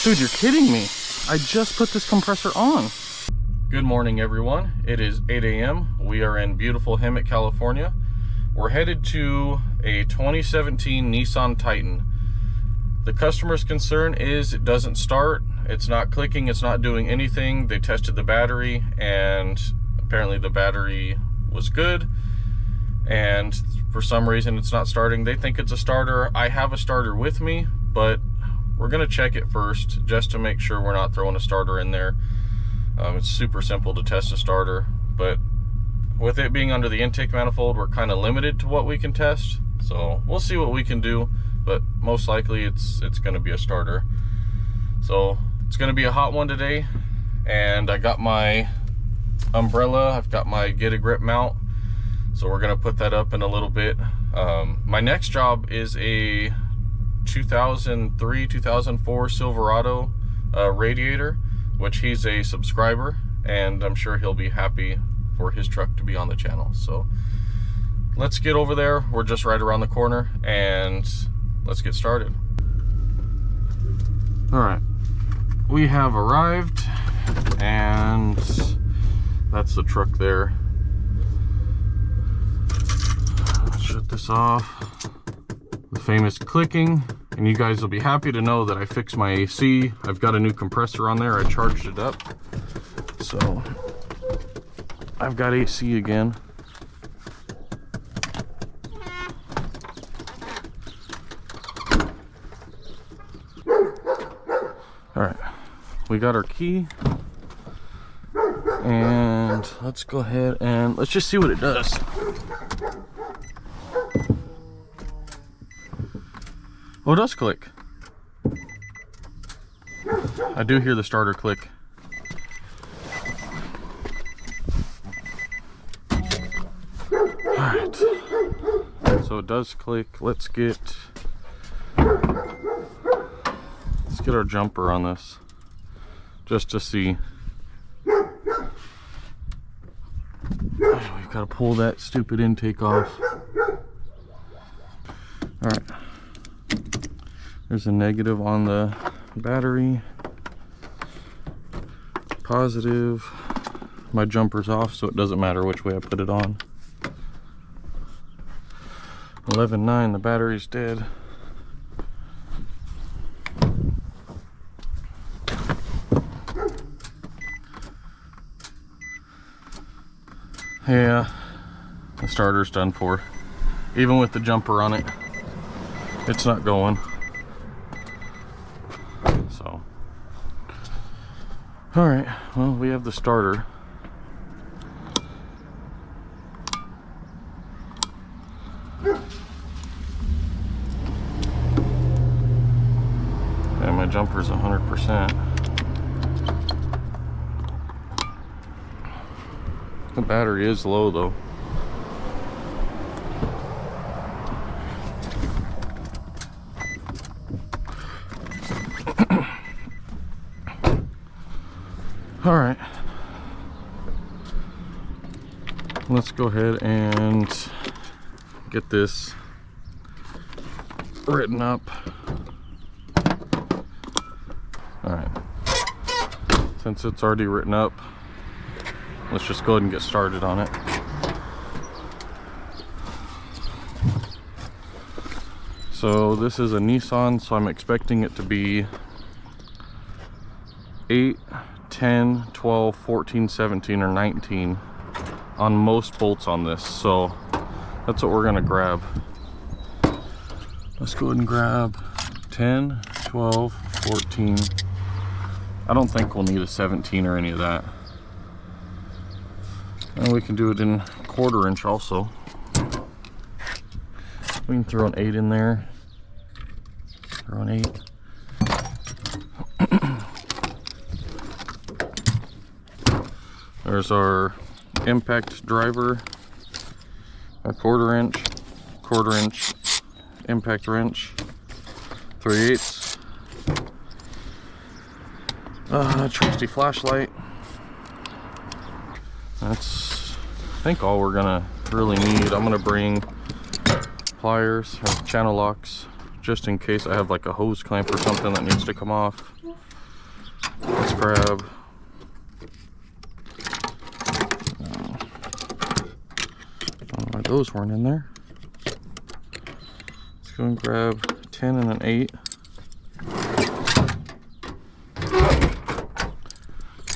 Dude, you're kidding me. I just put this compressor on. Good morning, everyone. It is 8 a.m. We are in beautiful Hemet, California. We're headed to a 2017 Nissan Titan. The customer's concern is it doesn't start. It's not clicking. It's not doing anything. They tested the battery and apparently the battery was good. And for some reason it's not starting. They think it's a starter. I have a starter with me, but we're gonna check it first just to make sure we're not throwing a starter in there. It's super simple to test a starter, but with it being under the intake manifold, we're kind of limited to what we can test. So we'll see what we can do, but most likely it's gonna be a starter. So it's gonna be a hot one today, and I got my umbrella, I've got my Get a Grip mount, so we're gonna put that up in a little bit. My next job is a 2003-2004 Silverado radiator, which he's a subscriber, and I'm sure he'll be happy for his truck to be on the channel. So let's get over there. We're just right around the corner, and let's get started. All right, we have arrived, and that's the truck there. Shut this off. The famous clicking, and you guys will be happy to know that I fixed my AC. I've got a new compressor on there. I charged it up, so I've got AC again. All right, we got our key, and let's go ahead and let's just see what it does. Oh, it does click. I do hear the starter click. Alright. So it does click. Let's get our jumper on this, just to see. We've got to pull that stupid intake off. Alright. There's a negative on the battery, positive. My jumper's off, so it doesn't matter which way I put it on. 11.9, the battery's dead. Yeah, the starter's done for. Even with the jumper on it, it's not going. So, all right, well, we have the starter. And my jumper's 100%. The battery is low though. All right, let's go ahead and get this written up. All right, since it's already written up, let's just go ahead and get started on it. So this is a Nissan, so I'm expecting it to be 8, 10, 12, 14, 17, or 19 on most bolts on this. So that's what we're gonna grab. Let's go ahead and grab 10, 12, 14. I don't think we'll need a 17 or any of that. And we can do it in 1/4 inch also. We can throw an 8 in there. Throw an 8. There's our impact driver, a 1/4 inch, 1/4 inch impact wrench, 3/8, trusty flashlight. That's, I think, all we're gonna really need. I'm gonna bring pliers or channel locks just in case I have like a hose clamp or something that needs to come off. Let's grab why those weren't in there. Let's go and grab 10 and an 8.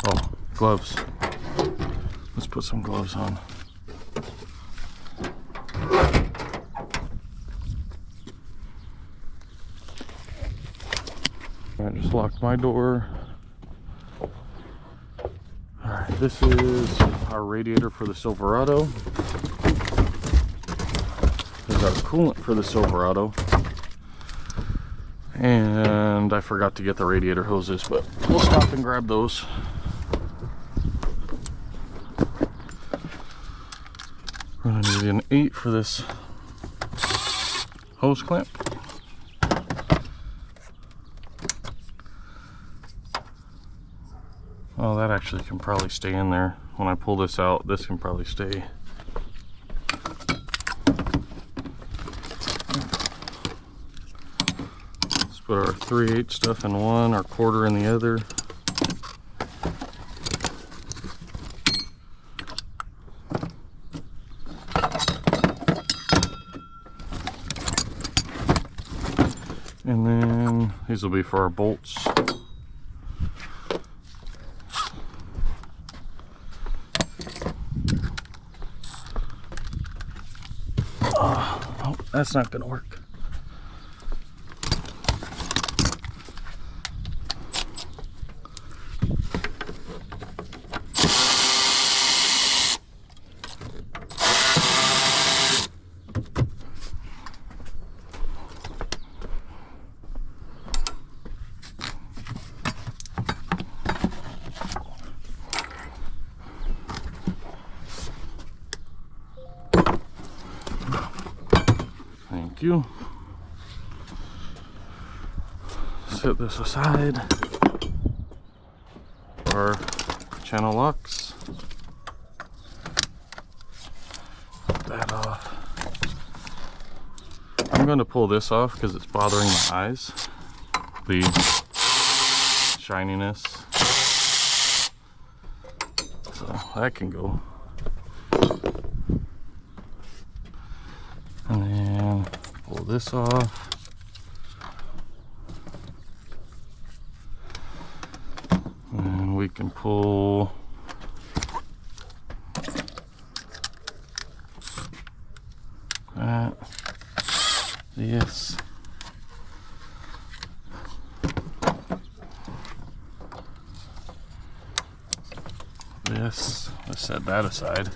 Oh, gloves. Let's put some gloves on. I just locked my door. Alright, this is our radiator for the Silverado. This is our coolant for the Silverado. And I forgot to get the radiator hoses, but we'll stop and grab those. We're gonna need an 8 for this hose clamp. Oh, that actually can probably stay in there. When I pull this out, this can probably stay. Let's put our 3/8 stuff in one, our 1/4 in the other. And then these will be for our bolts. Oh, that's not going to work. Thank you. Set this aside. Our channel locks. Put that off. I'm going to pull this off because it's bothering my eyes. The shininess. So that can go. And then pull this off. And we can pull that, this, this. Let's set that aside.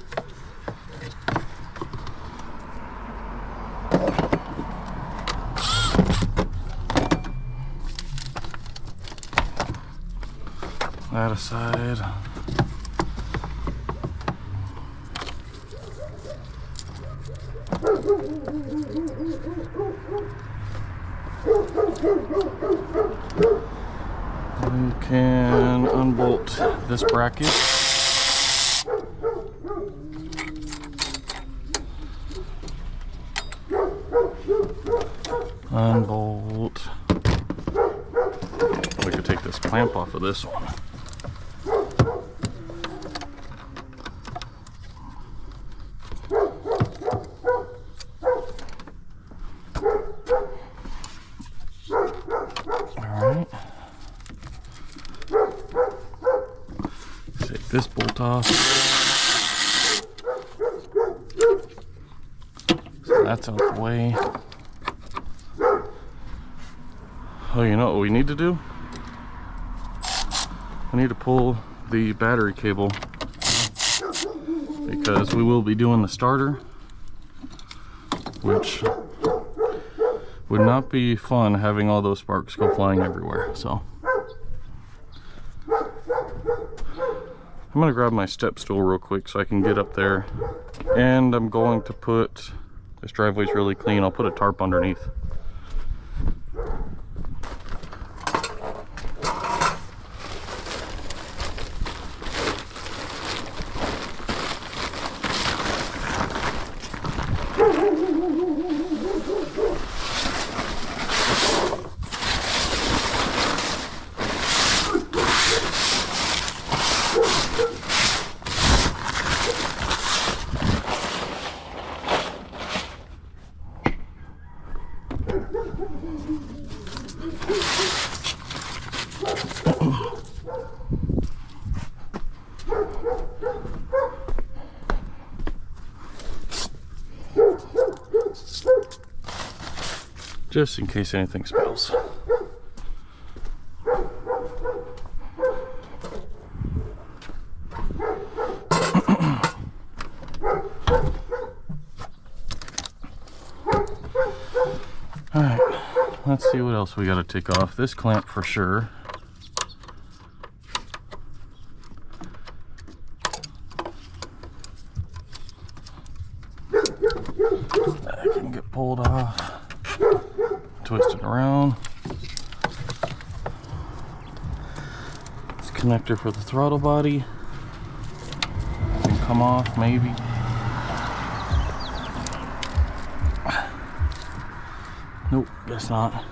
That aside. We can unbolt this bracket. Unbolt. We could take this clamp off of this one. Take this bolt off. So that's out the way. Oh, you know what we need to do? We need to pull the battery cable because we will be doing the starter, which would not be fun having all those sparks go flying everywhere. So I'm gonna grab my step stool real quick so I can get up there, and I'm going to put, this driveway's really clean, I'll put a tarp underneath. just in case anything spills. Alright, let's see what else we gotta take off. This clamp for sure. That can get pulled off. Twist it around. This connector for the throttle body can come off maybe. Nope, guess not.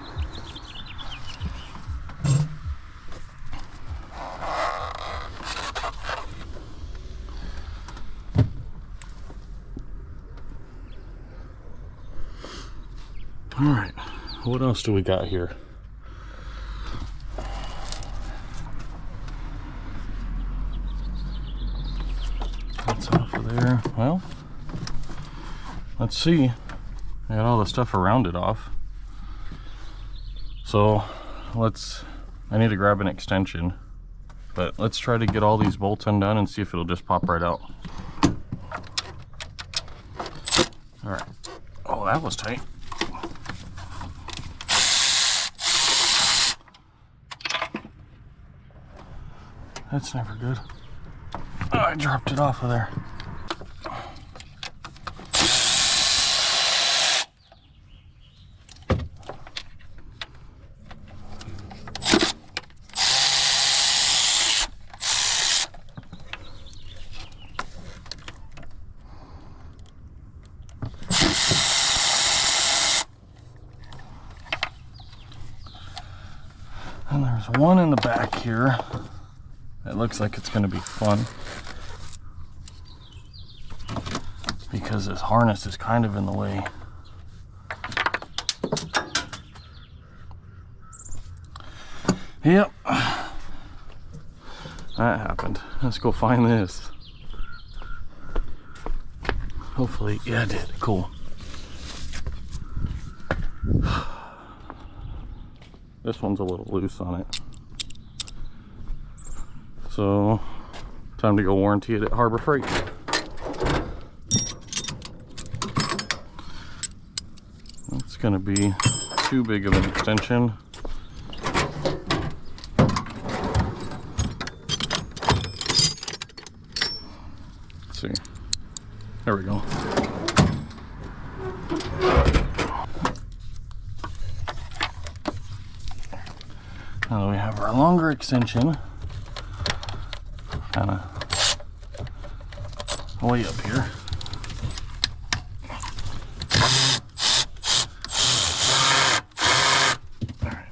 All right, what else do we got here? That's off of there. Well, let's see. I got all the stuff around it off. So I need to grab an extension, but let's try to get all these bolts undone and see if it'll just pop right out. All right. Oh, that was tight. That's never good. Oh, I dropped it off of there. And there's one in the back here. It looks like it's going to be fun because this harness is kind of in the way. Yep, that happened. Let's go find this. Hopefully, yeah, it did. Cool. This one's a little loose on it. So, time to go warranty it at Harbor Freight. It's going to be too big of an extension. Let's see. There we go. Now that we have our longer extension, kind of way up here. All right,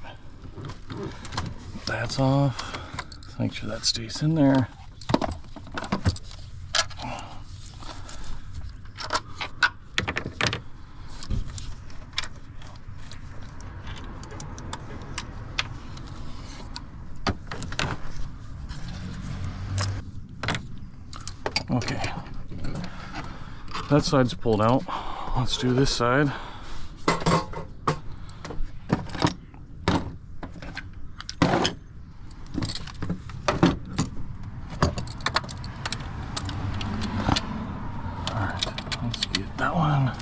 that's off. Let's make sure that stays in there. Okay, that side's pulled out. Let's do this side. All right, let's get that one.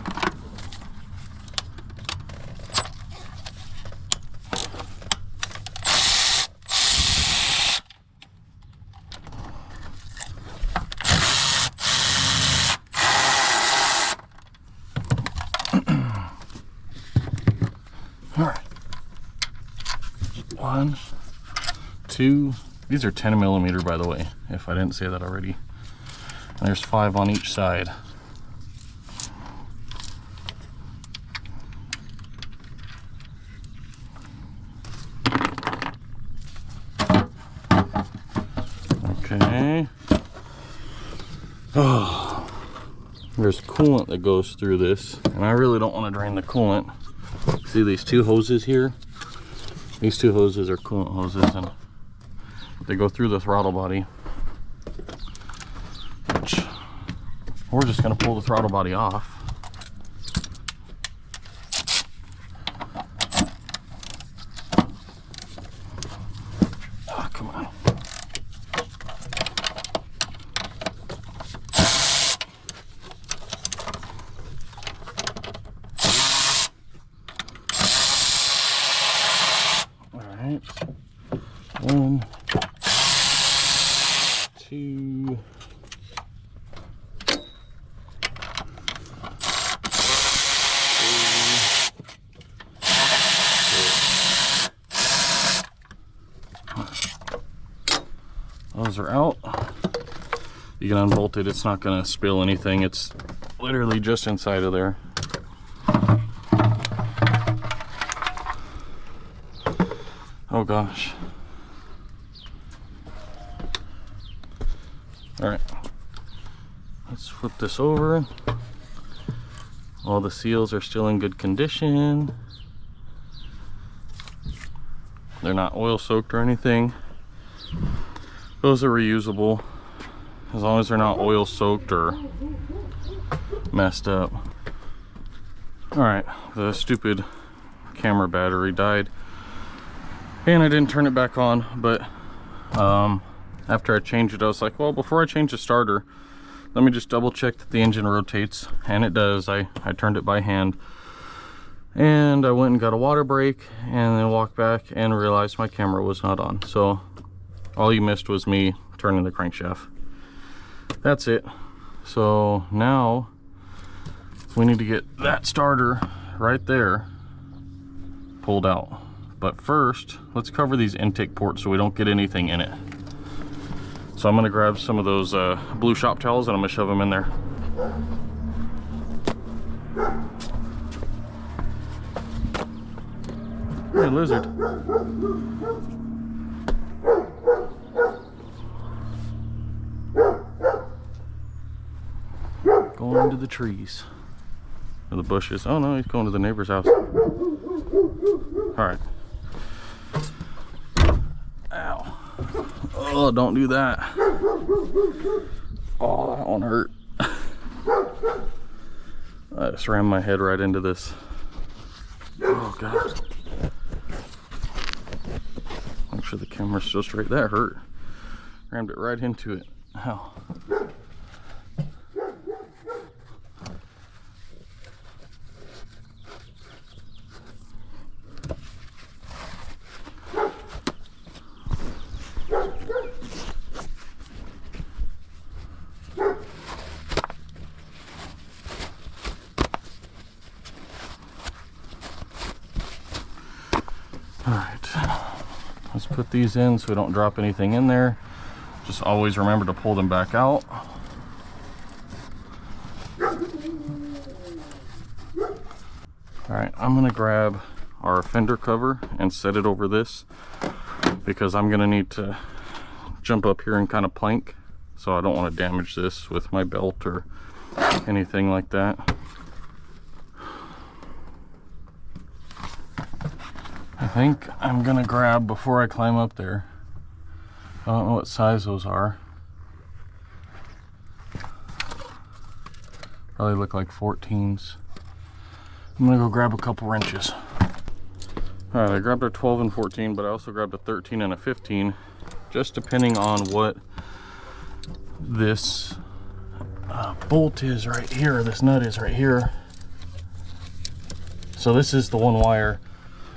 All right, 1, 2, these are 10mm, by the way, if I didn't say that already. And there's 5 on each side. Okay. Oh, there's coolant that goes through this, and I really don't want to drain the coolant. See these 2 hoses here? These 2 hoses are coolant hoses, and they go through the throttle body. Which we're just going to pull the throttle body off. Oh, come on. All right. 1, 2. Those are out. You can unbolt it, it's not going to spill anything. It's literally just inside of there. Oh gosh. All right, let's flip this over. All the seals are still in good condition. They're not oil soaked or anything. Those are reusable as long as they're not oil soaked or messed up. All right, the stupid camera battery died and I didn't turn it back on, but after I changed it, I was like, well, before I change the starter, let me just double check that the engine rotates, and it does. I turned it by hand, and I went and got a water break and then walked back and realized my camera was not on. So all you missed was me turning the crankshaft. That's it. So now we need to get that starter right there pulled out. But first, let's cover these intake ports so we don't get anything in it. So I'm gonna grab some of those blue shop towels and I'm gonna shove them in there. Hey, lizard. Going into the trees. Or the bushes. Oh no, he's going to the neighbor's house. Alright. Ow. Oh, don't do that. Oh, that one hurt. I just rammed my head right into this. Oh god. Make sure the camera's still straight. That hurt. Rammed it right into it. Ow. Let's put these in so we don't drop anything in there. Just always remember to pull them back out. Alright, I'm gonna grab our fender cover and set it over this because I'm gonna need to jump up here and kind of plank, so I don't want to damage this with my belt or anything like that. I think I'm gonna grab, before I climb up there, I don't know what size those are. Probably look like 14s. I'm gonna go grab a couple wrenches. Alright, I grabbed a 12 and 14, but I also grabbed a 13 and a 15, just depending on what this bolt is right here, this nut is right here. So this is the one wire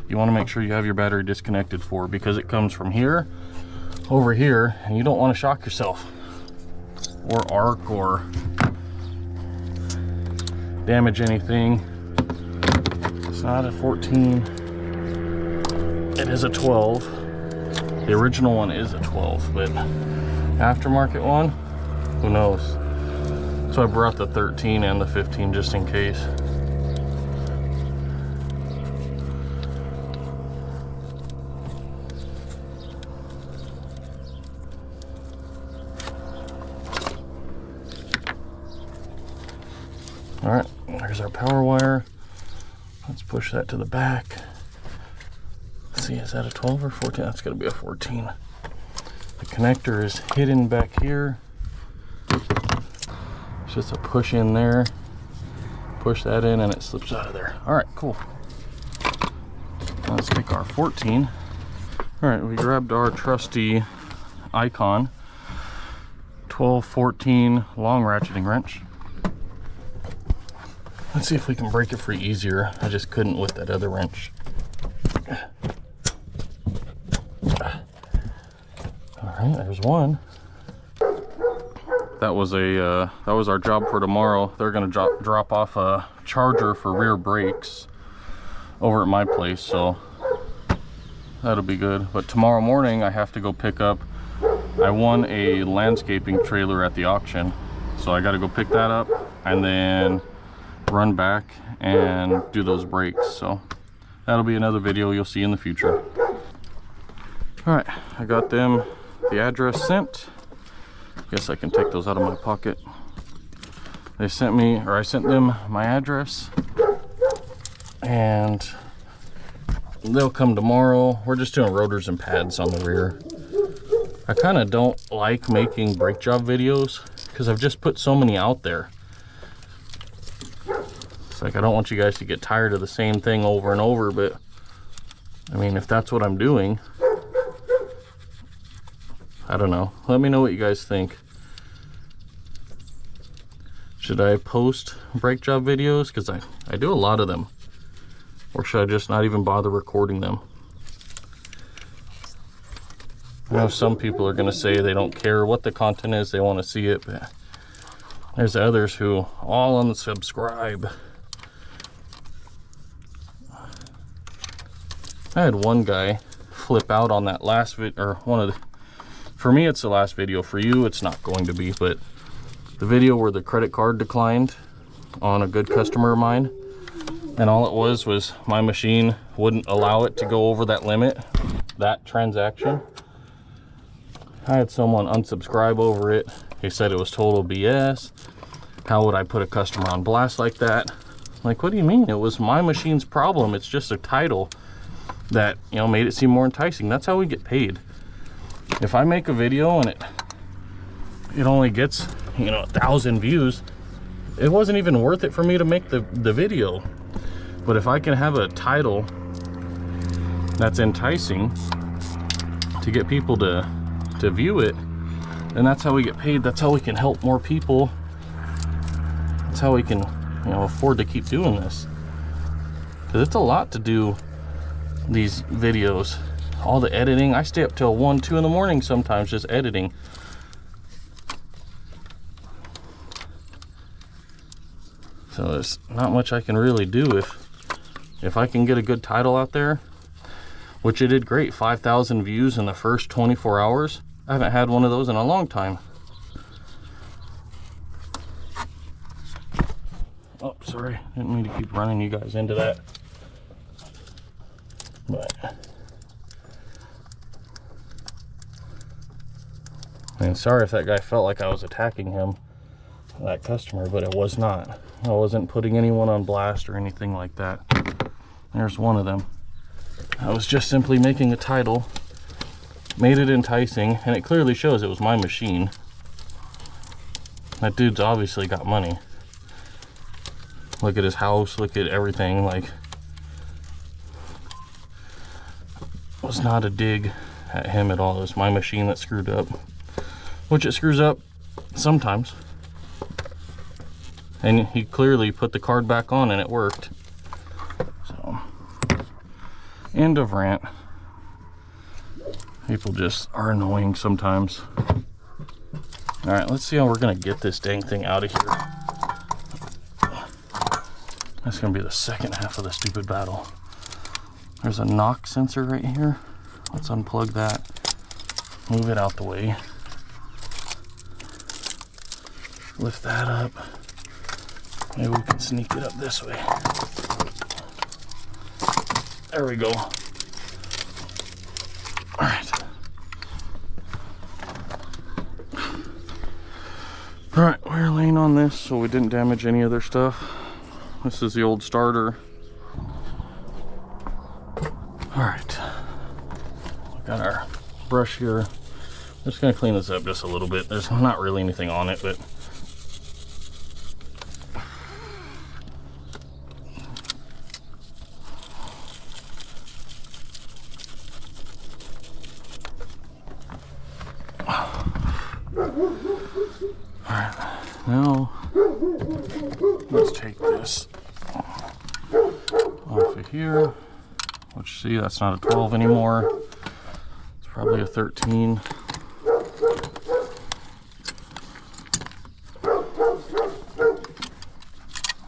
you want to make sure you have your battery disconnected for, because it comes from here over here and you don't want to shock yourself or arc or damage anything. It's not a 14, it is a 12. The original one is a 12, but aftermarket one, who knows. So I brought the 13 and the 15 just in case. All right, there's our power wire. Let's push that to the back. Let's see, is that a 12 or 14? That's gonna be a 14. The connector is hidden back here. It's just a push in there. Push that in and it slips out of there. All right, cool. Let's take our 14 All right, we grabbed our trusty Icon 12-14 long ratcheting wrench. Let's see if we can break it free easier. I just couldn't with that other wrench. All right, there's one. That was our job for tomorrow. They're gonna drop off a charger for rear brakes over at my place, so that'll be good. But tomorrow morning I have to go pick up, I won a landscaping trailer at the auction, so I got to go pick that up and then run back and do those brakes. So that'll be another video you'll see in the future. All right, I got them the address sent. Guess I can take those out of my pocket. They sent me, or I sent them my address, and they'll come tomorrow. We're just doing rotors and pads on the rear. I kind of don't like making brake job videos because I've just put so many out there. It's like I don't want you guys to get tired of the same thing over and over, but I mean, if that's what I'm doing, I don't know. Let me know what you guys think. Should I post brake job videos? Because I do a lot of them. Or should I just not even bother recording them? I know some people are going to say they don't care what the content is, they want to see it, but there's others who all unsubscribe. I had one guy flip out on that last video, or one of the, for me it's the last video, for you it's not going to be, but the video where the credit card declined on a good customer of mine, and all it was my machine wouldn't allow it to go over that limit, that transaction. I had someone unsubscribe over it. He said it was total BS. How would I put a customer on blast like that? Like, what do you mean? It was my machine's problem. It's just a title that, you know, made it seem more enticing. That's how we get paid. If I make a video and it only gets, you know, 1,000 views, it wasn't even worth it for me to make the video. But if I can have a title that's enticing to get people to view it, then that's how we get paid. That's how we can help more people. That's how we can, you know, afford to keep doing this. Because it's a lot to do these videos. All the editing, I stay up till 1, 2 in the morning sometimes just editing. So there's not much I can really do. If I can get a good title out there, which it did great, 5,000 views in the first 24 hours. I haven't had one of those in a long time. Oh, sorry, didn't mean to keep running you guys into that. But and sorry if that guy felt like I was attacking him, that customer, but it was not. I wasn't putting anyone on blast or anything like that. There's one of them. I was just simply making a title, made it enticing, and it clearly shows it was my machine. That dude's obviously got money. Look at his house, look at everything. Like, it was not a dig at him at all. It was my machine that screwed up, which it screws up sometimes. And he clearly put the card back on and it worked. So, end of rant. People just are annoying sometimes. All right, let's see how we're gonna get this dang thing out of here. That's gonna be the second half of the stupid battle. There's a knock sensor right here. Let's unplug that, move it out the way, lift that up. Maybe we can sneak it up this way. There we go. All right. All right, we're laying on this so we didn't damage any other stuff. This is the old starter. All right. We got our brush here. I'm just gonna clean this up just a little bit. There's not really anything on it, but Alright, now let's take this off of here, which, see, that's not a 12 anymore. It's probably a 13.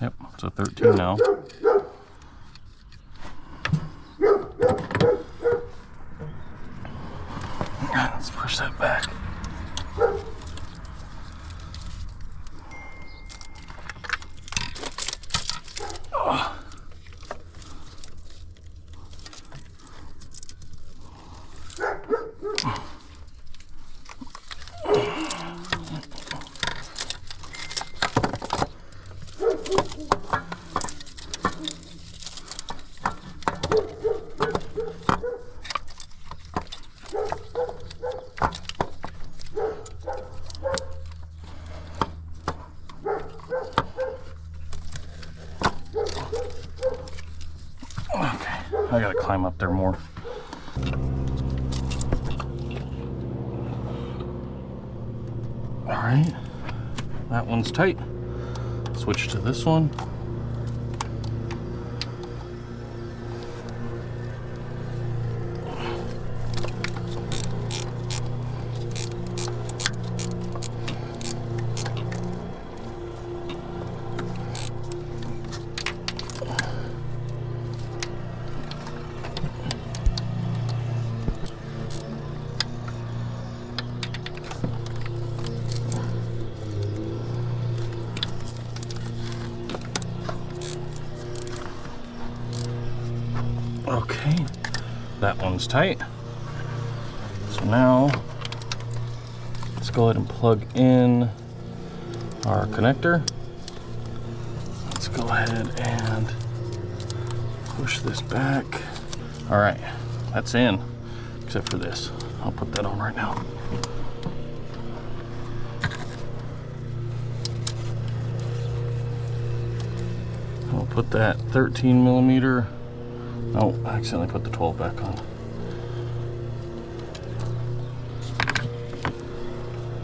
Yep, it's a 13 now. Let's push that back. Oh. I gotta climb up there more. All right, that one's tight. Switch to this one. Okay, that one's tight. So now let's go ahead and plug in our connector. Let's go ahead and push this back. All right, that's in, except for this. I'll put that on right now. I'll put that 13 millimeter. Oh, I accidentally put the 12 back on.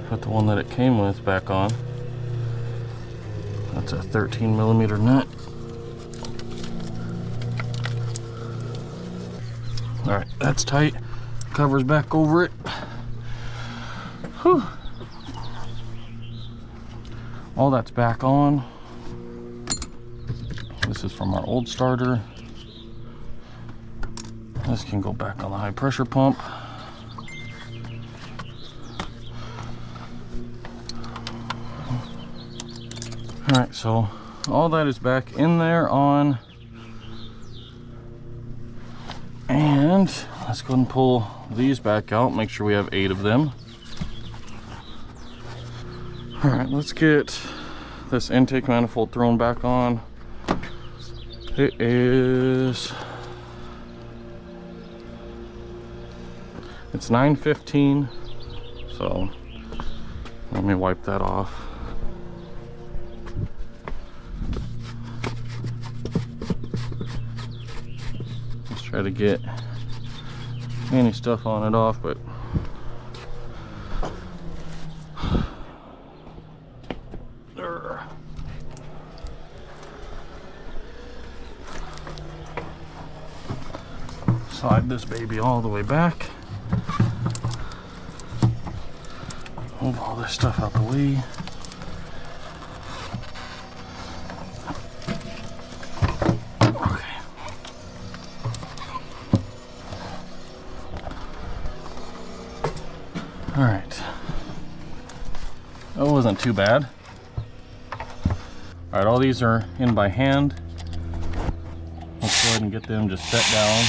Put the one that it came with back on. That's a 13 millimeter nut. All right, that's tight. Covers back over it. Whew. All that's back on. This is from our old starter. This can go back on the high pressure pump. All right, so all that is back in there on. And let's go ahead and pull these back out, make sure we have 8 of them. All right, let's get this intake manifold thrown back on. It is, it's 9:15, so let me wipe that off. Let's try to get any stuff on it off, but slide this baby all the way back. Move all this stuff out the way. Okay. All right. That wasn't too bad. All right, all these are in by hand. Let's go ahead and get them just set down.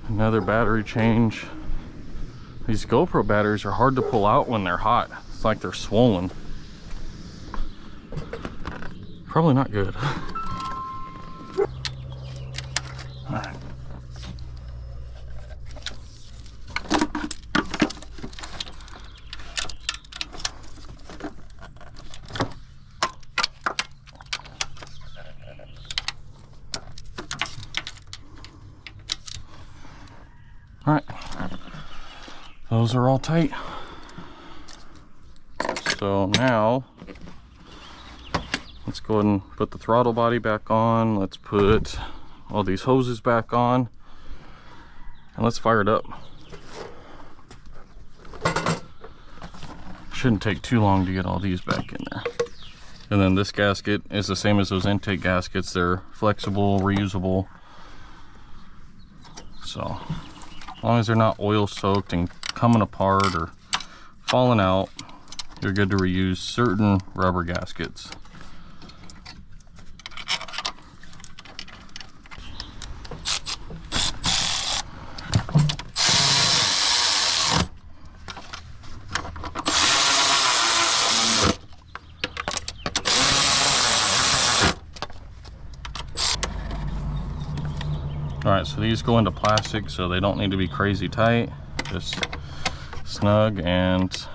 Another battery change. These GoPro batteries are hard to pull out when they're hot. It's like they're swollen. Probably not good. Those are all tight. So now let's go ahead and put the throttle body back on. Let's put all these hoses back on and let's fire it up. Shouldn't take too long to get all these back in there. And then this gasket is the same as those intake gaskets. They're flexible, reusable. So as long as they're not oil soaked and coming apart or falling out, you're good to reuse certain rubber gaskets. Alright, so these go into plastic, so they don't need to be crazy tight, just snug and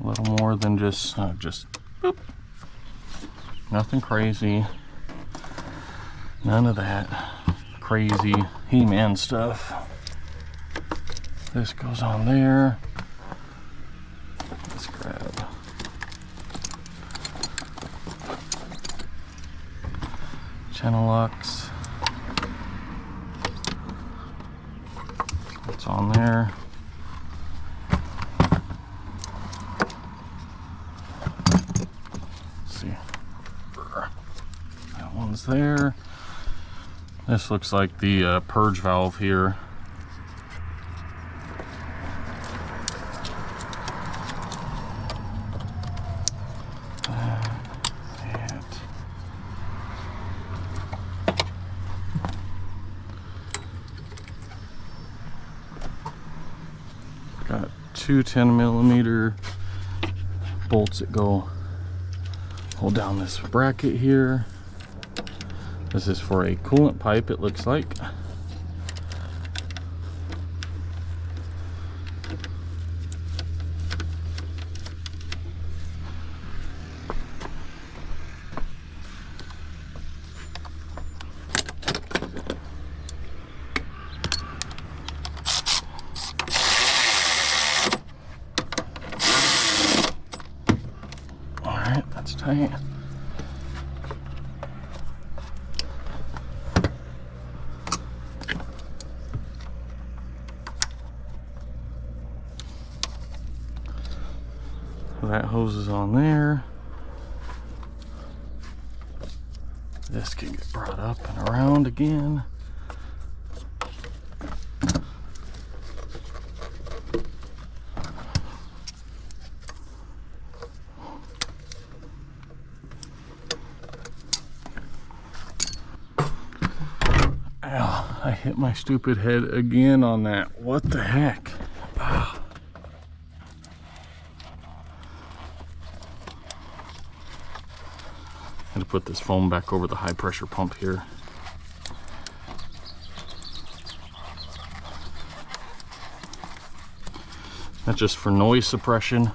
a little more than just boop. Nothing crazy, none of that crazy He-Man stuff. This goes on there. Let's grab channel locks. It's on there. Let's see. That one's there. This looks like the purge valve here. Got two 10mm bolts that go hold down this bracket here. This is for a coolant pipe, it looks like. That's tight. That hose is on there. This can get brought up and around again. Ow, I hit my stupid head again on that. What the heck? Ah. Had to put this foam back over the high pressure pump here. That's just for noise suppression.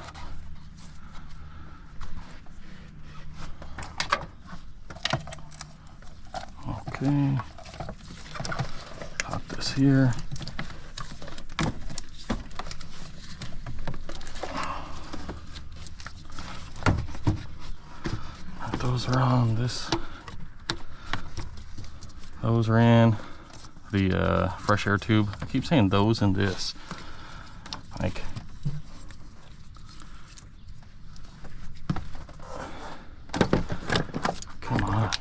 Okay. Pop this here. Those are on this. Those are in the fresh air tube. I keep saying those and this. Like, come on.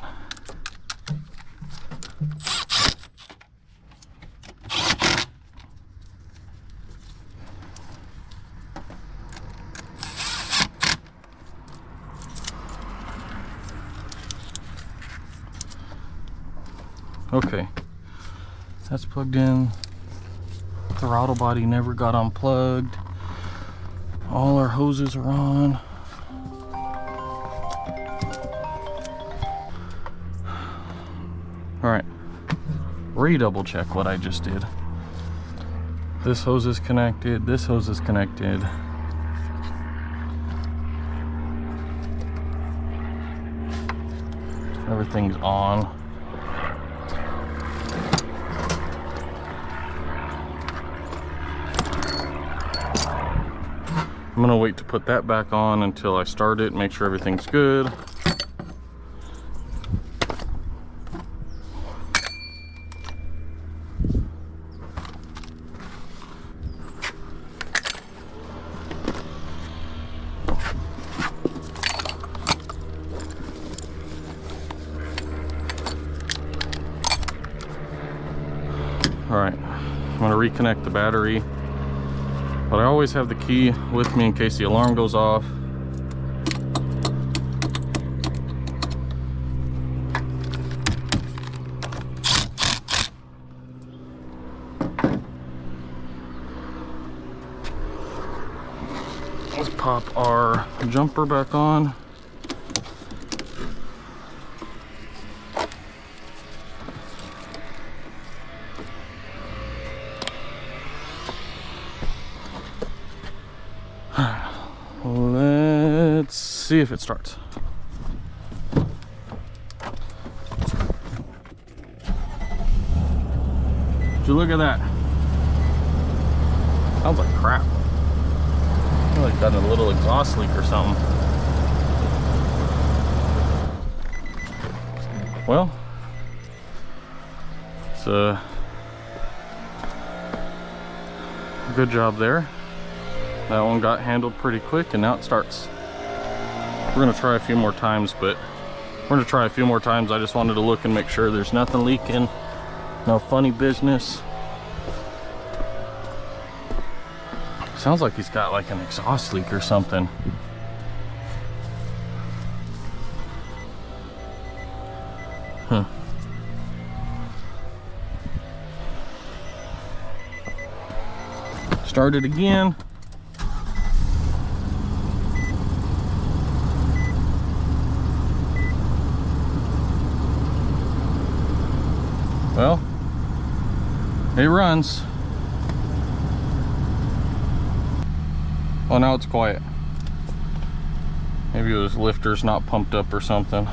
Okay, that's plugged in. The throttle body never got unplugged. All our hoses are on. All right, redouble check what I just did. This hose is connected, this hose is connected. Everything's on. I'm gonna wait to put that back on until I start it, make sure everything's good. All right, I'm gonna reconnect the battery, but I always have the key with me in case the alarm goes off. Let's pop our jumper back on. Let's see if it starts. Would you look at that? Sounds like crap. I feel like got a little exhaust leak or something. Well, it's a good job there. That one got handled pretty quick, and now it starts. We're gonna try a few more times, but I just wanted to look and make sure there's nothing leaking, no funny business. Sounds like he's got like an exhaust leak or something. Huh. Start it again. Well, it runs. Oh, now it's quiet. Maybe those lifter's not pumped up or something.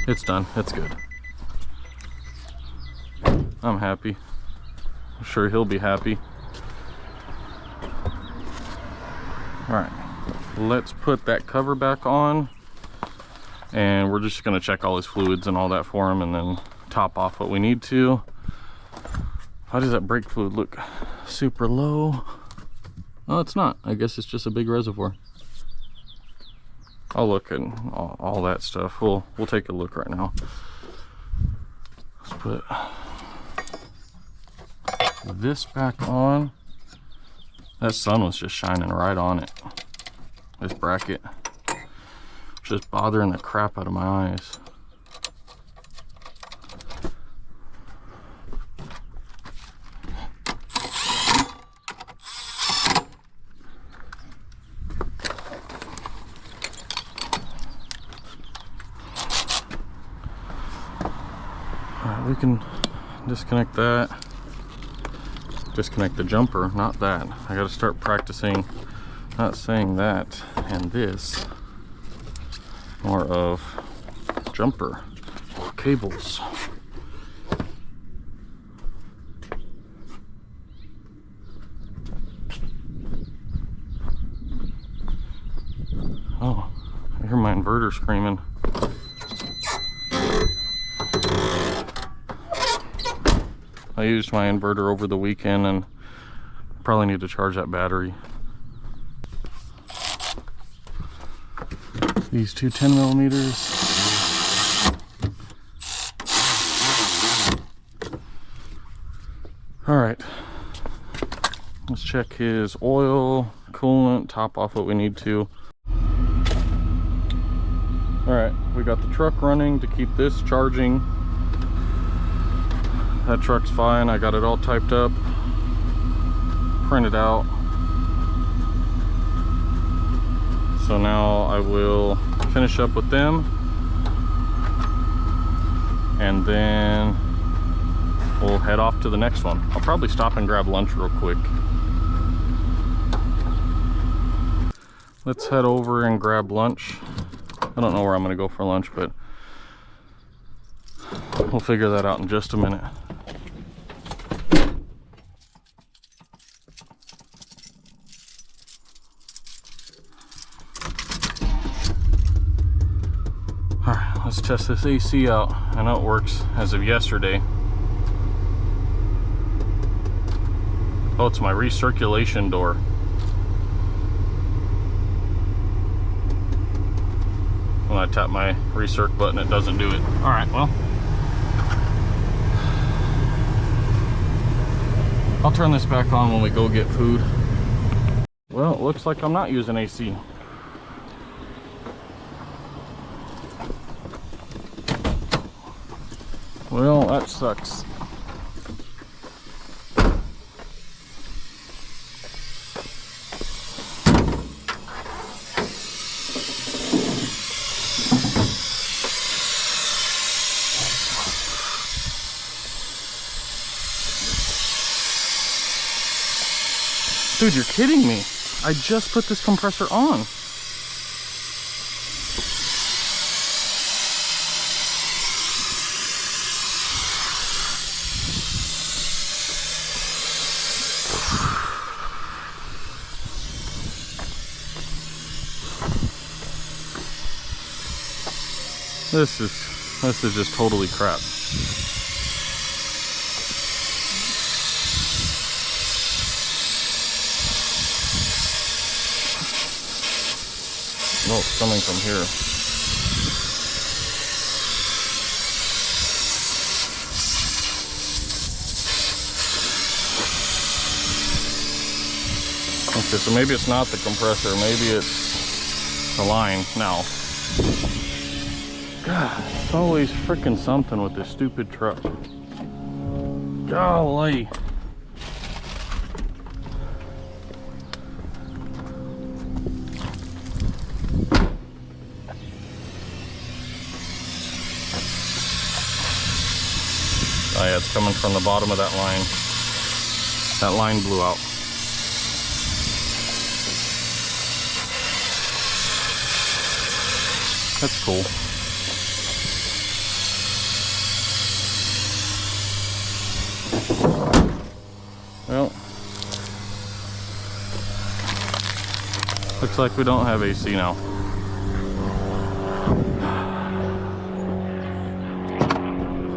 It's done. It's good. I'm happy. I'm sure he'll be happy. All right, let's put that cover back on, and we're just gonna check all his fluids and all that for him, and then top off what we need to. Why does that brake fluid look super low? Oh, it's not. I guess it's just a big reservoir. I'll look at all that stuff. We'll take a look right now. Let's put this back on. That sun was just shining right on it. This bracket. Just bothering the crap out of my eyes. We can disconnect that. Disconnect the jumper, not that. I gotta start practicing not saying that and this. More of jumper or cables. Oh, I hear my inverter screaming. I used my inverter over the weekend and probably need to charge that battery. These two 10mm. All right, let's check his oil, coolant, top off what we need to. All right, we got the truck running to keep this charging. That truck's fine. I got it all typed up, printed out. So now I will finish up with them, and then we'll head off to the next one. I'll probably stop and grab lunch real quick. Let's head over and grab lunch. I don't know where I'm gonna go for lunch, but we'll figure that out in just a minute. Alright, let's test this AC out. I know it works as of yesterday. Oh, it's my recirculation door. When I tap my recirc button, it doesn't do it. Alright, well, I'll turn this back on when we go get food. Well, it looks like I'm not using AC. Well, that sucks. Dude, you're kidding me. I just put this compressor on. This is just totally crap. No, it's coming from here. Okay, so maybe it's not the compressor, maybe it's the line now. God, it's always freaking something with this stupid truck. Golly. Oh yeah, it's coming from the bottom of that line. That line blew out. That's cool. Well, looks like we don't have AC now.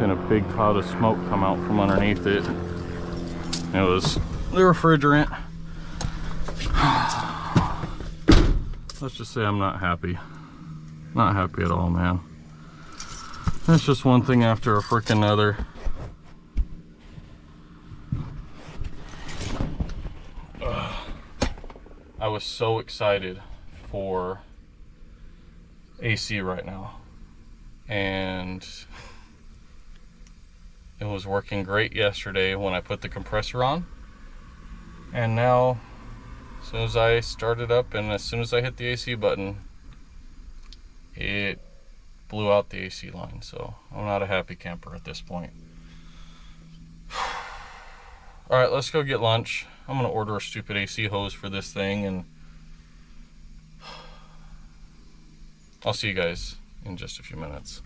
And a big cloud of smoke come out from underneath it. It was the refrigerant. Let's just say I'm not happy. Not happy at all, man. That's just one thing after a freaking another. I was so excited for AC right now, and it was working great yesterday when I put the compressor on, and now as soon as I start it up and as soon as I hit the AC button, it blew out the AC line. So I'm not a happy camper at this point. All right, let's go get lunch. I'm gonna order a stupid AC hose for this thing, and I'll see you guys in just a few minutes.